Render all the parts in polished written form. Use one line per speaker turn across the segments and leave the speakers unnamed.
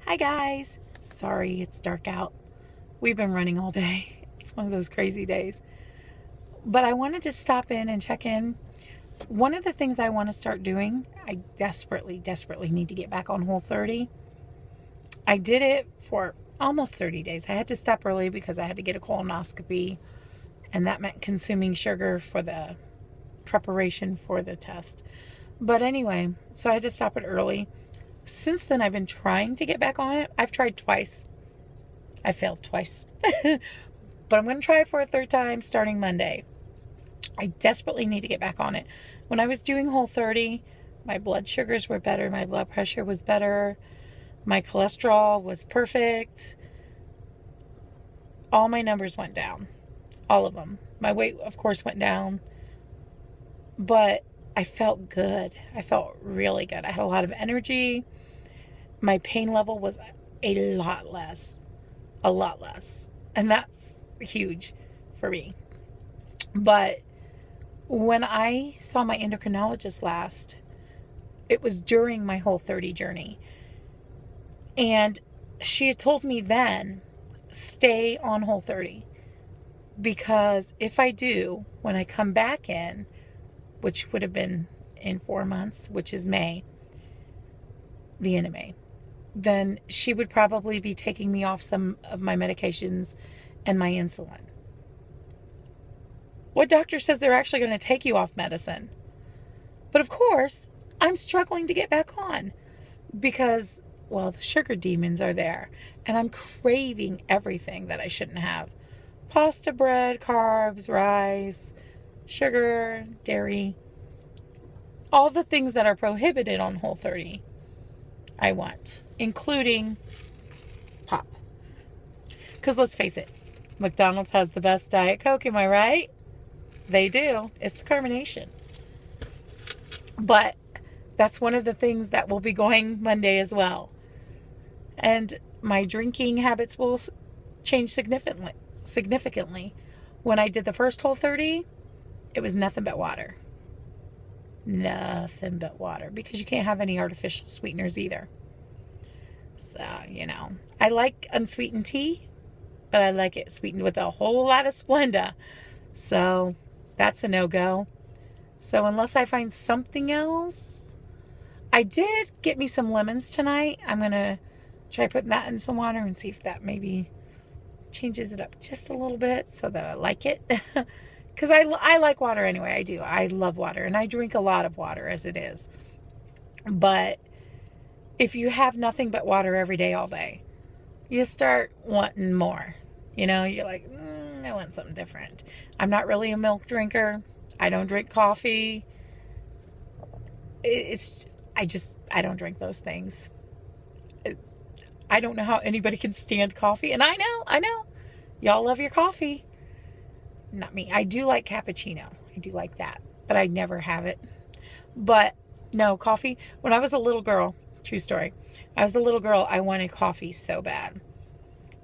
Hi guys. Sorry, it's dark out. We've been running all day. It's one of those crazy days. But I wanted to stop in and check in. One of the things I want to start doing, I desperately need to get back on Whole30. I did it for almost 30 days. I had to stop early because I had to get a colonoscopy, and that meant consuming sugar for the preparation for the test. But anyway, so I had to stop it early. Since then, I've been trying to get back on it. I've tried twice. I failed twice. But I'm going to try it for a third time starting Monday. I desperately need to get back on it. When I was doing Whole30, my blood sugars were better. My blood pressure was better. My cholesterol was perfect. All my numbers went down. All of them. My weight, of course, went down. But I felt good. I felt really good. I had a lot of energy. My pain level was a lot less. A lot less. And that's huge for me. But when I saw my endocrinologist last, it was during my Whole30 journey. And she had told me then, stay on Whole30. Because if I do, when I come back in, which would have been in 4 months, which is May, the end of May, then she would probably be taking me off some of my medications and my insulin. What doctor says they're actually going to take you off medicine? But of course, I'm struggling to get back on because, well, the sugar demons are there and I'm craving everything that I shouldn't have. Pasta, bread, carbs, rice, sugar, dairy, all the things that are prohibited on Whole30, I want, including pop. Because let's face it, McDonald's has the best Diet Coke, am I right? They do. It's the carbonation. But that's one of the things that will be going Monday as well. And my drinking habits will change significantly. When I did the first Whole30, it was nothing but water. Nothing but water. Because you can't have any artificial sweeteners either. So, I like unsweetened tea, but I like it sweetened with a whole lot of Splenda. So, that's a no-go. So, unless I find something else, I did get me some lemons tonight. I'm going to try putting that in some water and see if that maybe changes it up just a little bit so that I like it. Because I like water anyway. I do. I love water. And I drink a lot of water as it is. But if you have nothing but water every day, all day, you start wanting more. You're like, I want something different. I'm not really a milk drinker. I don't drink coffee. I don't drink those things. I don't know how anybody can stand coffee. And I know. Y'all love your coffee. Not me. I do like cappuccino. I do like that. But I never have it. But no, coffee. When I was a little girl, true story. I was a little girl, I wanted coffee so bad.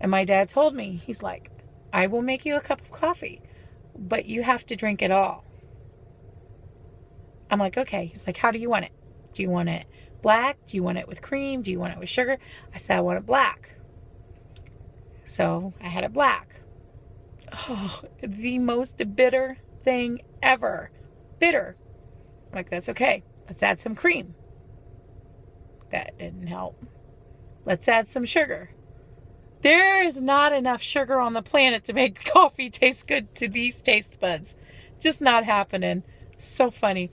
And my dad told me, he's like, I will make you a cup of coffee, but you have to drink it all. I'm like, okay. He's like, how do you want it? Do you want it black? Do you want it with cream? Do you want it with sugar? I said, I want it black. So I had it black. Oh, the most bitter thing ever. Bitter. I'm like, that's okay. Let's add some cream. That didn't help. Let's add some sugar. There is not enough sugar on the planet to make coffee taste good to these taste buds. Just not happening. So funny.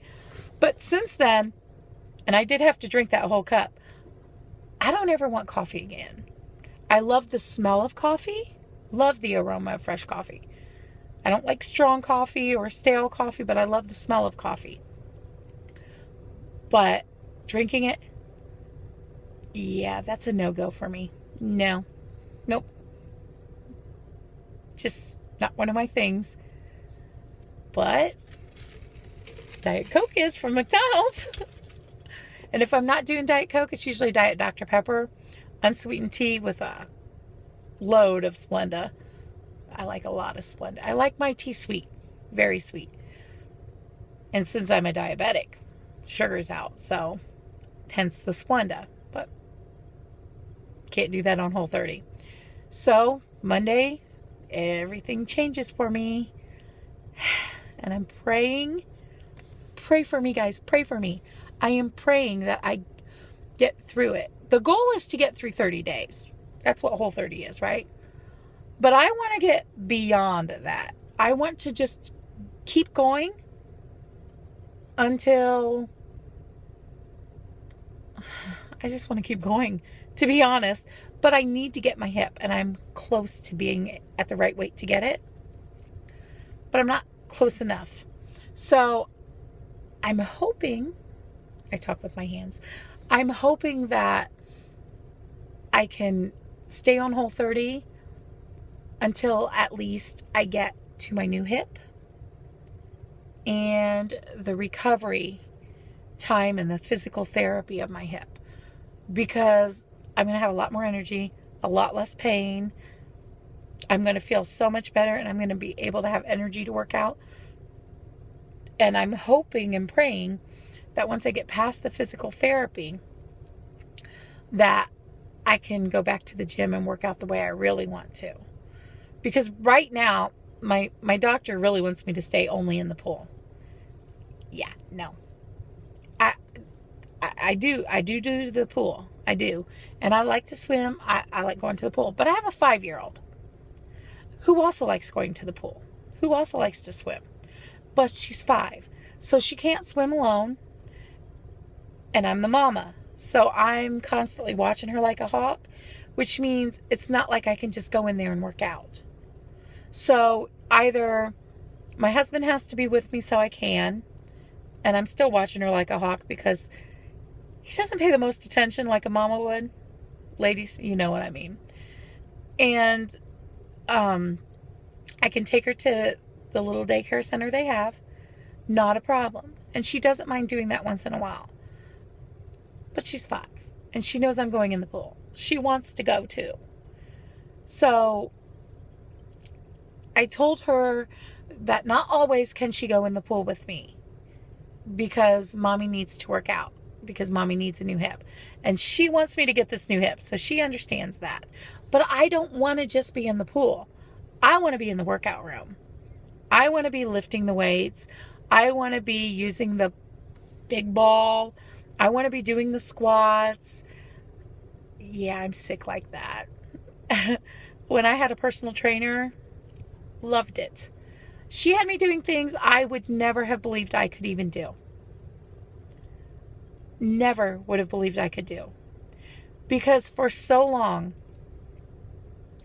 But since then, and I did have to drink that whole cup, I don't ever want coffee again. I love the smell of coffee. Love the aroma of fresh coffee. I don't like strong coffee or stale coffee, but I love the smell of coffee. But drinking it, yeah, that's a no-go for me. No. Nope. Just not one of my things. But Diet Coke is from McDonald's. And if I'm not doing Diet Coke, it's usually Diet Dr. Pepper, unsweetened tea with a load of Splenda. I like a lot of Splenda. I like my tea sweet. Very sweet. And since I'm a diabetic, sugar's out. So, hence the Splenda. But Can't do that on Whole30. So Monday, everything changes for me. And I'm praying. Pray for me, guys. Pray for me. I am praying that I get through it. The goal is to get through 30 days. That's what Whole30 is, right? But I want to get beyond that. I want to just keep going until... I just want to keep going, to be honest. But I need to get my hip, and I'm close to being at the right weight to get it. But I'm not close enough. So I'm hoping, I talk with my hands, I'm hoping that I can stay on Whole30 until at least I get to my new hip and the recovery time and the physical therapy of my hip, because I'm going to have a lot more energy, a lot less pain. I'm going to feel so much better, and I'm going to be able to have energy to work out. And I'm hoping and praying that once I get past the physical therapy, that I can go back to the gym and work out the way I really want to. Because right now, my doctor really wants me to stay only in the pool. Yeah, no. I do the pool. I do. And I like to swim. I like going to the pool. But I have a 5-year-old who also likes going to the pool, who also likes to swim. But she's 5. So she can't swim alone. And I'm the mama. So I'm constantly watching her like a hawk, which means it's not like I can just go in there and work out. So either my husband has to be with me so I can, and I'm still watching her like a hawk because he doesn't pay the most attention like a mama would. Ladies, you know what I mean. And I can take her to the little daycare center they have. Not a problem. And she doesn't mind doing that once in a while. But she's 5. And she knows I'm going in the pool. She wants to go too. So I told her that not always can she go in the pool with me, because mommy needs to work out, because mommy needs a new hip. And she wants me to get this new hip, so she understands that. But I don't want to just be in the pool. I want to be in the workout room. I want to be lifting the weights. I want to be using the big ball. I want to be doing the squats. Yeah, I'm sick like that. When I had a personal trainer, loved it. She had me doing things I would never have believed I could even do. Never would have believed I could do. Because for so long,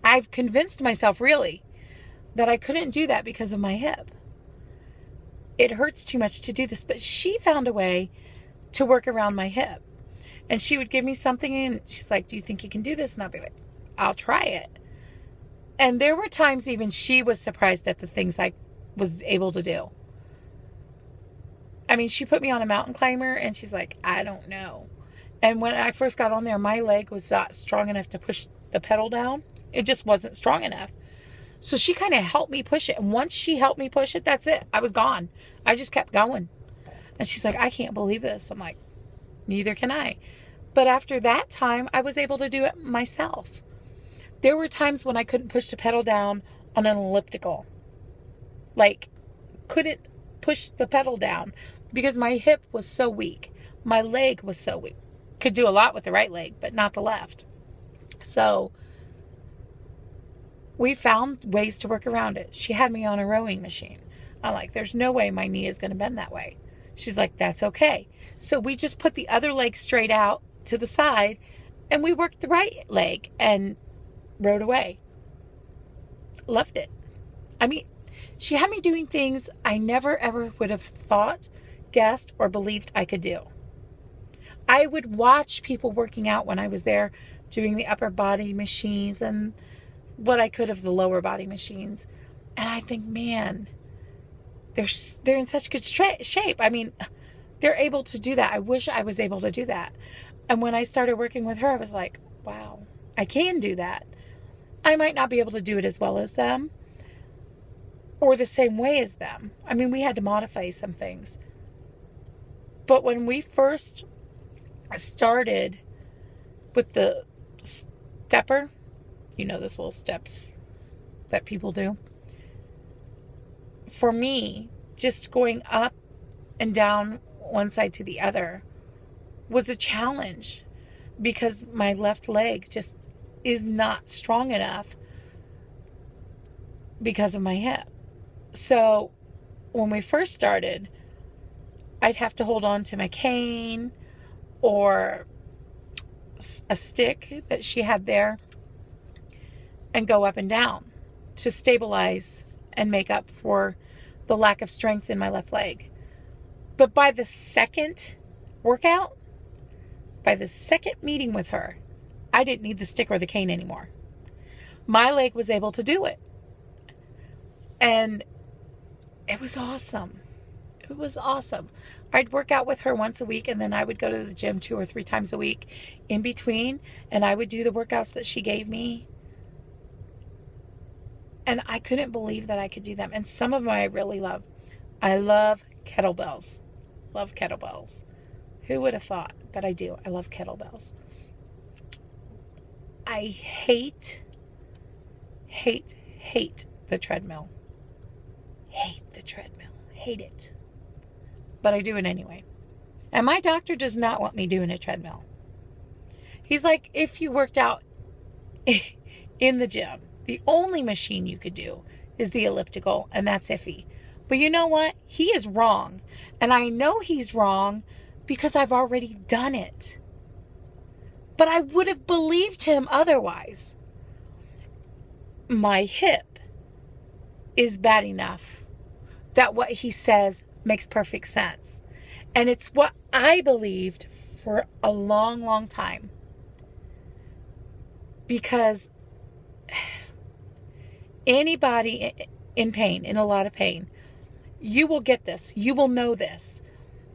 I've convinced myself, really, that I couldn't do that because of my hip. It hurts too much to do this. But she found a way to work around my hip. And she would give me something, and she's like, do you think you can do this? And I'll be like, I'll try it. And there were times even she was surprised at the things I was able to do. I mean, she put me on a mountain climber, and she's like, I don't know. And when I first got on there, my leg was not strong enough to push the pedal down. It just wasn't strong enough. So she kind of helped me push it. And once she helped me push it, that's it. I was gone. I just kept going. And she's like, I can't believe this. I'm like, neither can I. But after that time, I was able to do it myself. There were times when I couldn't push the pedal down on an elliptical. Like, couldn't push the pedal down because my hip was so weak. My leg was so weak. Could do a lot with the right leg, but not the left. So we found ways to work around it. She had me on a rowing machine. I'm like, there's no way my knee is going to bend that way. She's like, that's okay. So we just put the other leg straight out to the side, and we worked the right leg and rode away. Loved it. I mean, she had me doing things I never ever would have thought, guessed, or believed I could do. I would watch people working out when I was there doing the upper body machines and what I could of the lower body machines. And I think, man, they're in such good shape. I mean, they're able to do that. I wish I was able to do that. And when I started working with her, I was like, wow, I can do that. I might not be able to do it as well as them or the same way as them. I mean, we had to modify some things. But when we first started with the stepper. You know, those little steps that people do. For me, just going up and down one side to the other was a challenge because my left leg just is not strong enough because of my hip. So when we first started, I'd have to hold on to my cane or a stick that she had there and go up and down to stabilize and make up for the lack of strength in my left leg. But by the second workout, by the second meeting with her, I didn't need the stick or the cane anymore. My leg was able to do it. And it was awesome. It was awesome. I'd work out with her once a week, and then I would go to the gym 2 or 3 times a week in between, and I would do the workouts that she gave me. And I couldn't believe that I could do them. And some of them I really love. I love kettlebells. Love kettlebells. Who would have thought? But I do. I love kettlebells. I hate the treadmill. Hate the treadmill. Hate it. But I do it anyway. And my doctor does not want me doing a treadmill. He's like, if you worked out in the gym, the only machine you could do is the elliptical, and that's iffy. But you know what? He is wrong. And I know he's wrong because I've already done it. But I would have believed him otherwise. My hip is bad enough that what he says makes perfect sense. And it's what I believed for a long, long time. Because anybody in pain, in a lot of pain, you will get this. You will know this.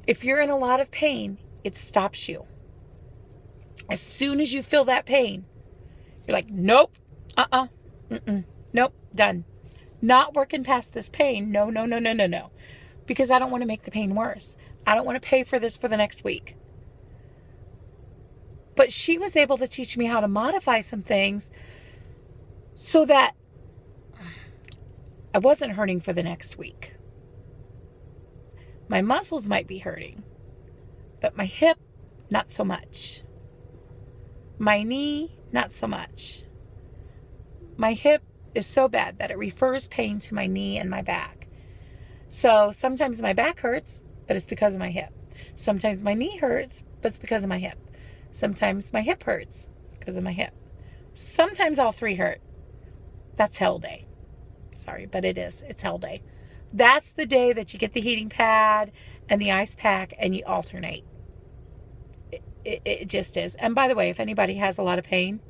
If you're in a lot of pain, it stops you. As soon as you feel that pain, you're like, nope, nope, done. Not working past this pain. No. Because I don't want to make the pain worse. I don't want to pay for this for the next week. But she was able to teach me how to modify some things so that I wasn't hurting for the next week. My muscles might be hurting, but my hip, not so much. My knee, not so much. My hip is so bad that it refers pain to my knee and my back. So sometimes my back hurts, but it's because of my hip. Sometimes my knee hurts, but it's because of my hip. Sometimes my hip hurts because of my hip. Sometimes all three hurt. That's hell day. Sorry, but it is. It's hell day. That's the day that you get the heating pad and the ice pack and you alternate. It just is. And by the way, if anybody has a lot of pain,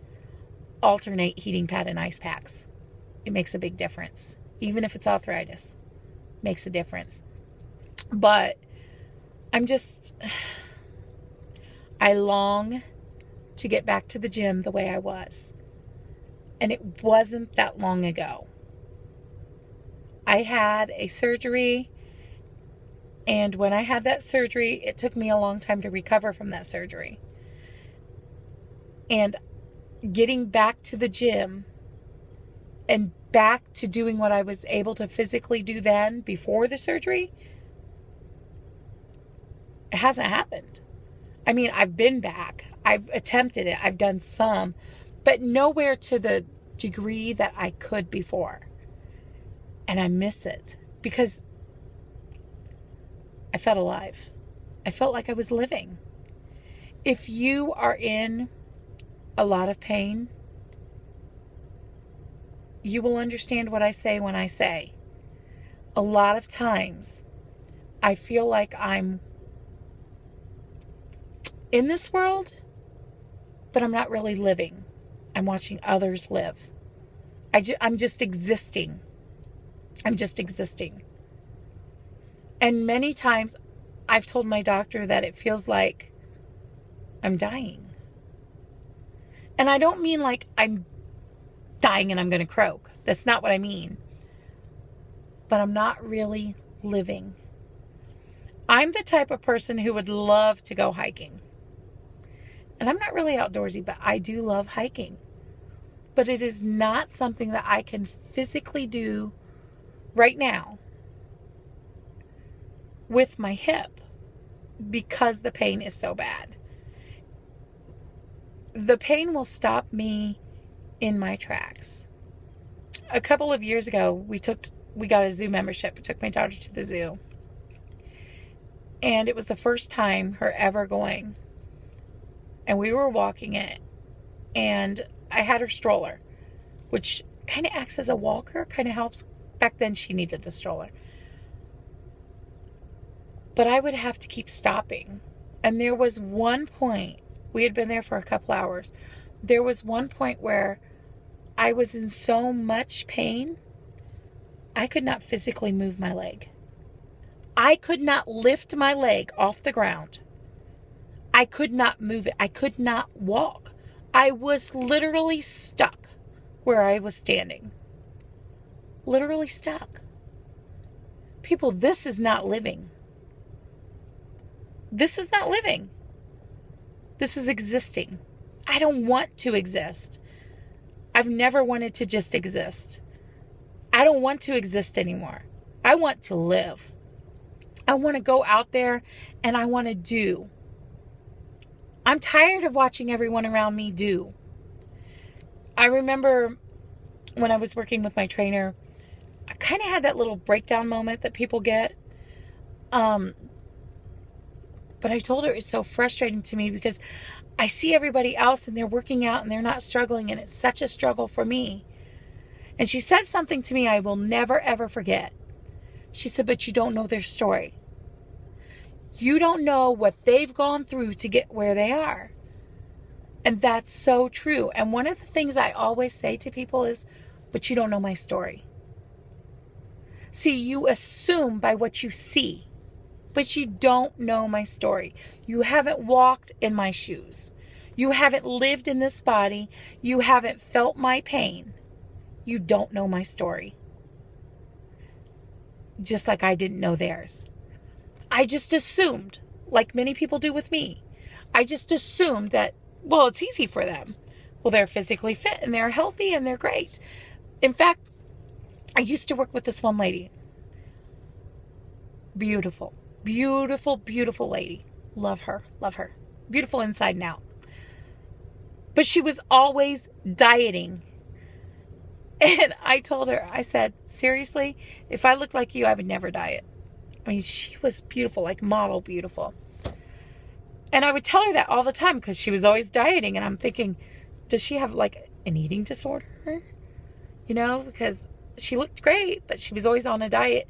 alternate heating pad and ice packs. It makes a big difference. Even if it's arthritis, makes a difference. But I long to get back to the gym the way I was. And it wasn't that long ago. I had a surgery, and when I had that surgery, it took me a long time to recover from that surgery. And getting back to the gym and back to doing what I was able to physically do then before the surgery, it hasn't happened. I mean, I've been back. I've attempted it. I've done some, but nowhere to the degree that I could before. And I miss it because I felt alive. I felt like I was living. If you are in a lot of pain, you will understand what I say when I say, a lot of times I feel like I'm in this world, but I'm not really living. I'm watching others live. I'm just existing. I'm just existing. And many times I've told my doctor that it feels like I'm dying. And I don't mean like I'm dying and I'm going to croak. That's not what I mean. But I'm not really living. I'm the type of person who would love to go hiking. And I'm not really outdoorsy, but I do love hiking. but it is not something that I can physically do right now with my hip because the pain is so bad. The pain will stop me in my tracks. A couple of years ago, we got a zoo membership. I took my daughter to the zoo. And it was the first time her ever going. And we were walking it. And I had her stroller, which kind of acts as a walker, kind of helps. Back then she needed the stroller. But I would have to keep stopping. And there was one point, we had been there for a couple hours. There was one point where I was in so much pain, I could not physically move my leg. I could not lift my leg off the ground. I could not move it. I could not walk. I was literally stuck where I was standing. Literally stuck. People, this is not living. This is not living. This is existing. I don't want to exist. I've never wanted to just exist. I don't want to exist anymore. I want to live. I want to go out there and I want to do. I'm tired of watching everyone around me do. I remember when I was working with my trainer, I kind of had that little breakdown moment that people get. But I told her it's so frustrating to me because I see everybody else and they're working out and they're not struggling, and it's such a struggle for me. And she said something to me I will never ever forget. She said, but you don't know their story. You don't know what they've gone through to get where they are. And that's so true. And one of the things I always say to people is, but you don't know my story. See, you assume by what you see, but you don't know my story. You haven't walked in my shoes. You haven't lived in this body. You haven't felt my pain. You don't know my story. Just like I didn't know theirs. I just assumed, like many people do with me, I just assumed that, well, it's easy for them. Well, they're physically fit and they're healthy and they're great. In fact, I used to work with this one lady. Beautiful, beautiful, beautiful lady. Love her, love her. Beautiful inside and out. But she was always dieting. And I told her, I said, seriously, if I looked like you, I would never diet. I mean, she was beautiful, like model beautiful. And I would tell her that all the time because she was always dieting. And I'm thinking, does she have like an eating disorder? You know, because she looked great, but she was always on a diet.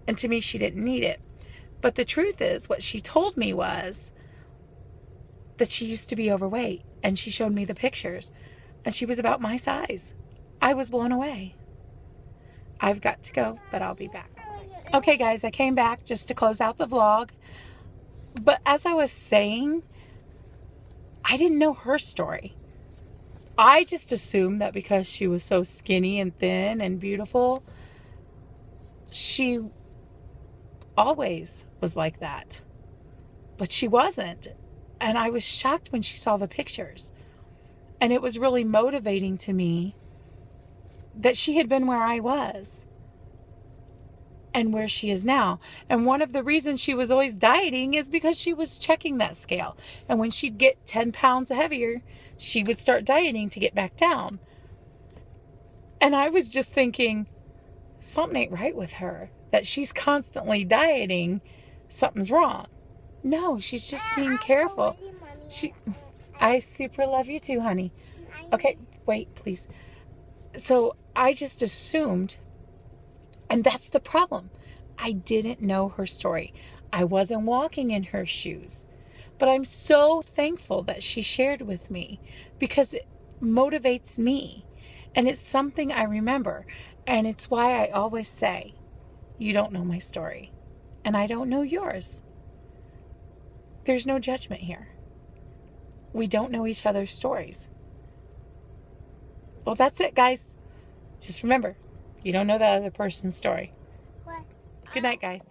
And to me, she didn't need it. But the truth is, what she told me was that she used to be overweight. And she showed me the pictures. And she was about my size. I was blown away. I've got to go, but I'll be back. Okay, guys, I came back just to close out the vlog. But as I was saying, I didn't know her story. I just assumed that because she was so skinny and thin and beautiful, she always was like that. But she wasn't. And I was shocked when she saw the pictures. And it was really motivating to me that she had been where I was and where she is now. And one of the reasons she was always dieting is because she was checking that scale. And when she'd get 10 pounds heavier, she would start dieting to get back down. And I was just thinking, something ain't right with her. That she's constantly dieting, something's wrong. No, she's just being careful. I super love you too, honey. Okay, wait, please. So I just assumed, and that's the problem. I didn't know her story. I wasn't walking in her shoes. But I'm so thankful that she shared with me because it motivates me. And it's something I remember. And it's why I always say, you don't know my story. And I don't know yours. There's no judgment here. We don't know each other's stories. Well, that's it, guys. Just remember, you don't know the other person's story. What? Good night, guys.